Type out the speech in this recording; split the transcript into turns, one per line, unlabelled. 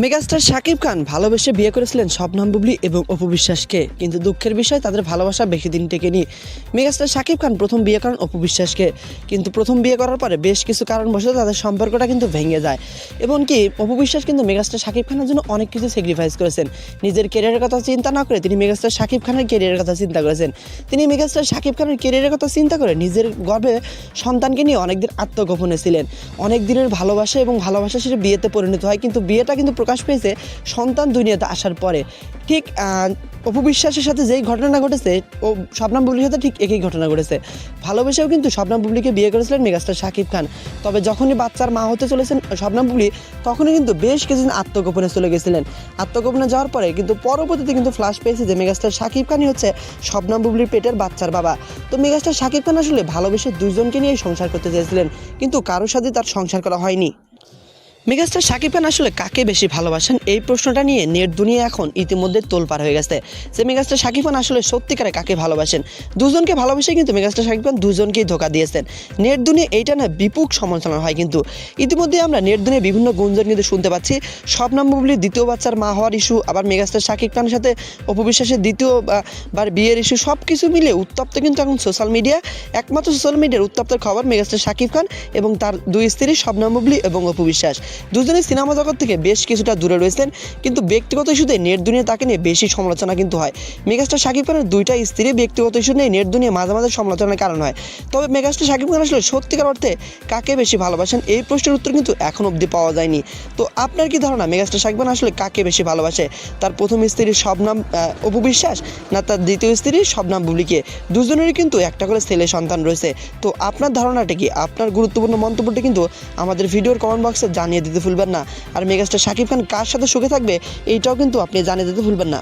Megastar Shakib Khan ভালোবেসে বিয়ে করেছিলেন শবনম বুবলী এবং অপু বিশ্বাসকে, কিন্তু দুঃখের বিষয় তাদের ভালোবাসা বেশি দিন টেকেনি। মেগাস্টার শাকিব খান প্রথম বিয়ে করেন অপু বিশ্বাসকে, কিন্তু প্রথম বিয়ে করার পরে বেশ কিছু কারণবশত তাদের সম্পর্কটা কিন্তু ভেঙে যায়। এবং কি অপু বিশ্বাস কিন্তু মেগাস্টার শাকিব খানের জন্য অনেক কিছু স্যাক্রিফাইস করেছেন। নিজের ক্যারিয়ারের কথা চিন্তা না করে তিনি মেগাস্টার শাকিব খানের ক্যারিয়ারের কথা চিন্তা করেছেন। তিনি মেগাস্টার শাকিব খানের ক্যারিয়ারের কথা চিন্তা করে নিজের গর্ভে সন্তানকে নিয়ে অনেকদিন আত্মগোপনে ছিলেন। অনেক দিনের ভালোবাসা এবং ভালোবাসা সেটা বিয়েতে পরিণত হয়, কিন্তু বিয়েটা কিন্তু প্রকাশ পেয়েছে সন্তান দুনিয়াতে আসার পরে। ঠিক অপু বিশ্বাসের সাথে যেই ঘটনা ঘটেছে ও শবনম বুবলীর সাথে ঠিক একই ঘটনা ঘটেছে। ভালোবেসেও কিন্তু শবনম বুবলীকে বিয়ে করেছিলেন মেগাস্টার শাকিব খান। তবে যখনই বাচ্চার মা হতে চলেছেন শবনম বুবলী, তখনই কিন্তু বেশ কিছুদিন আত্মগোপনে চলে গেছিলেন। আত্মগোপনে যাওয়ার পরে কিন্তু পরবর্তীতে কিন্তু ফ্ল্যাশ পেয়েছে যে মেগাস্টার শাকিব খানই হচ্ছে শবনম বুবলীর পেটের বাচ্চার বাবা। তো মেগাস্টার শাকিব খান আসলে ভালোবেসে দুজনকে নিয়েই সংসার করতে চেয়েছিলেন, কিন্তু কারোর সাথে তার সংসার করা হয়নি। মেগাস্টার শাকিব খান আসলে কাকে বেশি ভালোবাসেন, এই প্রশ্নটা নিয়ে নেট দুনিয়া এখন ইতিমধ্যে তোলপাড় হয়ে গেছে যে মেগাস্টার শাকিব খান আসলে সত্যিকারে কাকে ভালোবাসেন। দুজনকে ভালোবেসে কিন্তু মেগাস্টার শাকিব খান দুজনকেই ধোঁকা দিয়েছেন। নেট দুনিয়া এইটা না বিপুল সমালোচনা হয়, কিন্তু ইতিমধ্যে আমরা নেট দুনিয়া বিভিন্ন গুঞ্জন কিন্তু শুনতে পাচ্ছি শবনম বুবলীর দ্বিতীয় বাচ্চার মা হওয়ার ইস্যু, আবার মেগাস্টার শাকিব খানের সাথে অপু বিশ্বাসের দ্বিতীয়বার বিয়ের ইস্যু, সব কিছু মিলে উত্তপ্ত কিন্তু এখন সোশ্যাল মিডিয়া। একমাত্র সোশ্যাল মিডিয়ার উত্তপ্তের খবর মেগাস্টার শাকিব খান এবং তার দুই স্ত্রী শবনম বুবলী এবং অপু বিশ্বাস। দুজনেই সিনেমা জগৎ থেকে বেশ কিছুটা দূরে রয়েছেন, কিন্তু ব্যক্তিগত ইস্যুতে নেট দুনিয়া তাকে নিয়ে বেশি সমালোচনা কিন্তু হয়। মেগাস্টার শাকিব খানের দুইটা স্ত্রী ব্যক্তিগত ইস্যু নিয়ে নেট দুনিয়া মাঝে মাঝে সমালোচনার কারণ হয়। তবে মেগাস্টার শাকিব খান আসলে সত্যিকার অর্থে কাকে বেশি ভালোবাসেন, এই প্রশ্নের উত্তর কিন্তু এখন অবধি পাওয়া যায়নি। তো আপনার কি ধারণা মেগাস্টার শাকিব খান আসলে কাকে বেশি ভালোবাসে, তার প্রথম স্ত্রী শবনম অপু বিশ্বাস না তার দ্বিতীয় স্ত্রী শবনম বুবলীকে? দুজনেরই কিন্তু একটা করে ছেলে সন্তান রয়েছে। তো আপনার ধারণাটা কি? আপনার গুরুত্বপূর্ণ মন্তব্যটি কিন্তু আমাদের ভিডিওর কমেন্ট বক্সে জানিয়ে দিতে ভুলবেন না। আর মেগাস্টার শাকিব খান কার সাথে সুখে থাকবে এইটাও কিন্তু আপনি জানিয়ে দিতে ভুলবেন না।